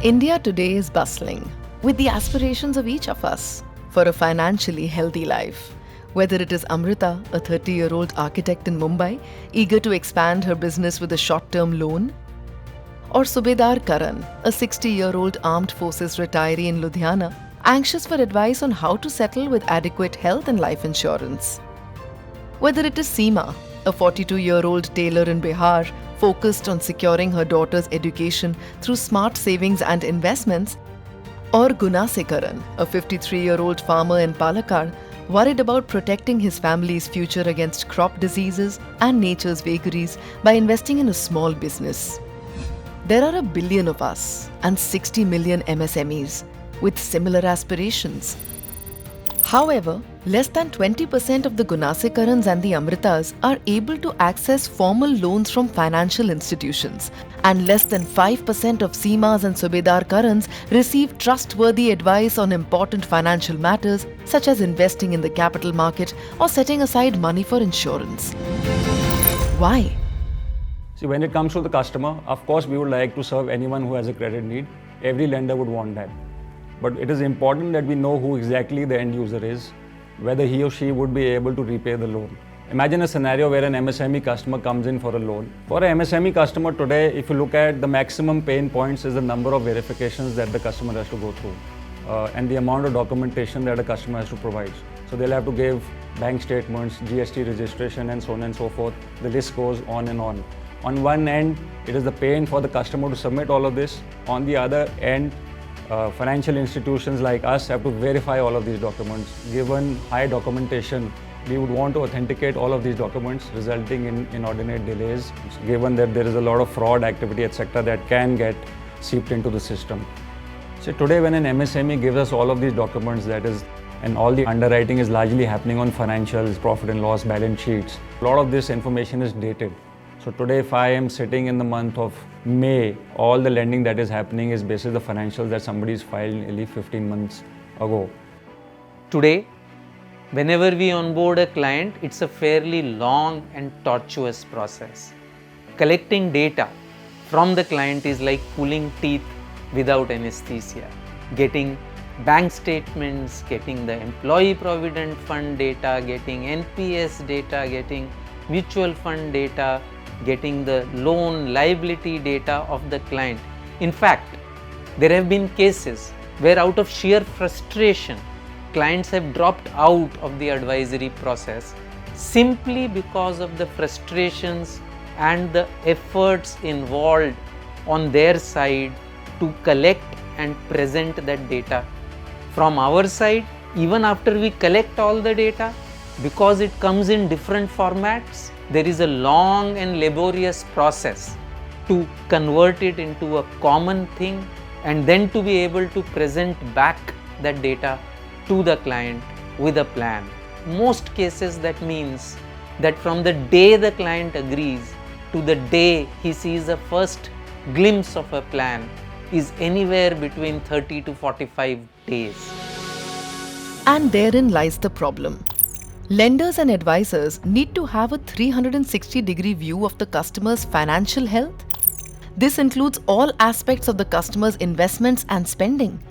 India today is bustling with the aspirations of each of us for a financially healthy life. Whether it is Amrita, a 30-year-old architect in Mumbai, eager to expand her business with a short-term loan, or Subedar Karan, a 60-year-old armed forces retiree in Ludhiana, anxious for advice on how to settle with adequate health and life insurance. Whether it is Seema, a 42-year-old tailor in Bihar, focused on securing her daughter's education through smart savings and investments, or Gunasekaran, a 53-year-old farmer in Palakkad, worried about protecting his family's future against crop diseases and nature's vagaries by investing in a small business. There are 1 billion of us and 60 million MSMEs with similar aspirations. However, less than 20% of the Gunasekarans and the Amritas are able to access formal loans from financial institutions, and less than 5% of Seemas and Subedar Karans receive trustworthy advice on important financial matters such as investing in the capital market or setting aside money for insurance. Why? See, when it comes to the customer, of course, we would like to serve anyone who has a credit need. Every lender would want that. But it is important that we know who exactly the end user is, whether he or she would be able to repay the loan. Imagine a scenario where an MSME customer comes in for a loan. For an MSME customer today, if you look at the maximum pain points is the number of verifications that the customer has to go through and the amount of documentation that a customer has to provide. So they'll have to give bank statements, GST registration and so on and so forth. The list goes on and on. On one end, it is the pain for the customer to submit all of this. On the other end, financial institutions like us have to verify all of these documents. Given high documentation, we would want to authenticate all of these documents, resulting in inordinate delays, given that there is a lot of fraud activity, etc., that can get seeped into the system. So today, when an MSME gives us all of these documents, and all the underwriting is largely happening on financials, profit and loss, balance sheets, a lot of this information is dated. So today, if I am sitting in the month of May, all the lending that is happening is based on the financials that somebody's filed nearly 15 months ago. Today, whenever we onboard a client, it's a fairly long and tortuous process. Collecting data from the client is like pulling teeth without anesthesia. Getting bank statements, getting the employee provident fund data, getting NPS data, getting mutual fund data, getting the loan liability data of the client. In fact, there have been cases where out of sheer frustration, clients have dropped out of the advisory process simply because of the frustrations and the efforts involved on their side to collect and present that data. From our side, even after we collect all the data, because it comes in different formats, there is a long and laborious process to convert it into a common thing and then to be able to present back that data to the client with a plan. Most cases that means that from the day the client agrees to the day he sees a first glimpse of a plan is anywhere between 30 to 45 days. And therein lies the problem. Lenders and advisors need to have a 360-degree view of the customer's financial health. This includes all aspects of the customer's investments and spending,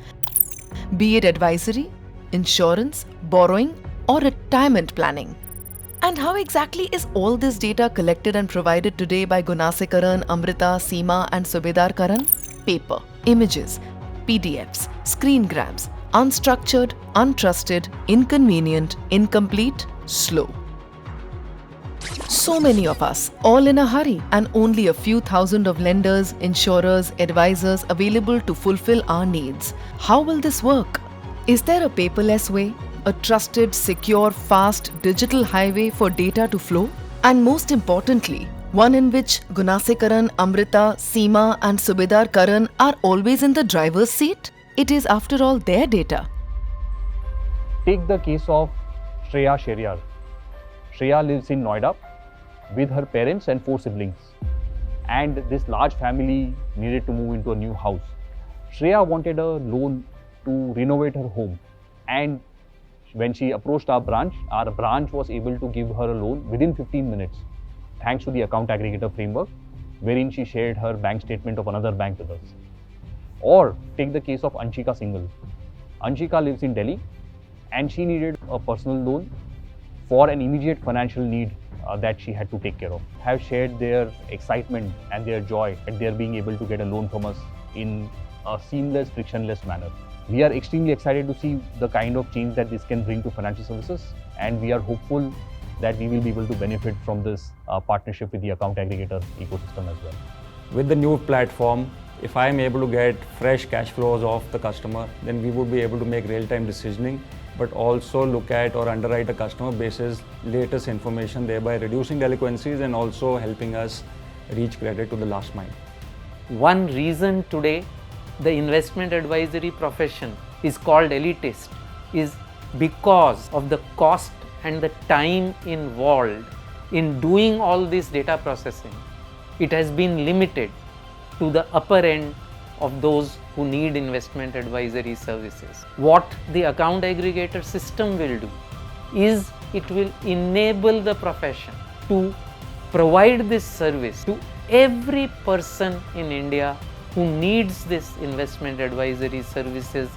be it advisory, insurance, borrowing, or retirement planning. And how exactly is all this data collected and provided today by Gunasekaran, Amrita, Seema, and Subedar Karan? Paper, images, PDFs, screen grabs, unstructured, untrusted, inconvenient, incomplete, slow. So many of us, all in a hurry, and only a few thousand of lenders, insurers, advisors available to fulfill our needs. How will this work? Is there a paperless way? A trusted, secure, fast, digital highway for data to flow? And most importantly, one in which Gunasekaran, Amrita, Seema, and Subedar Karan are always in the driver's seat? It is, after all, their data. Take the case of Shreya Sheryar. Shreya lives in Noida with her parents and 4 siblings. And this large family needed to move into a new house. Shreya wanted a loan to renovate her home. And when she approached our branch was able to give her a loan within 15 minutes, thanks to the account aggregator framework, wherein she shared her bank statement of another bank with us. Or take the case of Anshika Singhal. Anshika lives in Delhi and she needed a personal loan for an immediate financial need that she had to take care of. Have shared their excitement and their joy at their being able to get a loan from us in a seamless, frictionless manner. We are extremely excited to see the kind of change that this can bring to financial services, and we are hopeful that we will be able to benefit from this partnership with the account aggregator ecosystem as well. With the new platform, if I am able to get fresh cash flows off the customer, then we would be able to make real-time decisioning, but also look at or underwrite a customer basis latest information, thereby reducing delinquencies and also helping us reach credit to the last mile. One reason today the investment advisory profession is called elitist is because of the cost and the time involved in doing all this data processing. It has been limited to the upper end of those who need investment advisory services. What the account aggregator system will do is it will enable the profession to provide this service to every person in India who needs this investment advisory services,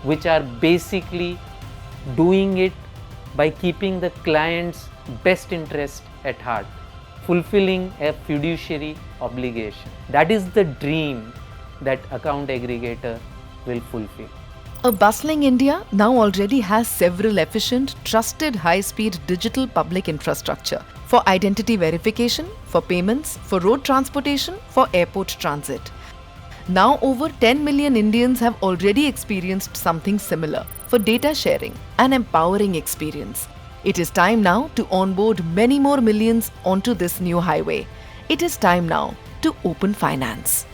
which are basically doing it by keeping the client's best interest at heart, fulfilling a fiduciary obligation. That is the dream that account aggregator will fulfill. A bustling India now already has several efficient, trusted, high-speed digital public infrastructure for identity verification, for payments, for road transportation, for airport transit. Now over 10 million Indians have already experienced something similar for data sharing, an empowering experience. It is time now to onboard many more millions onto this new highway. It is time now to open finance.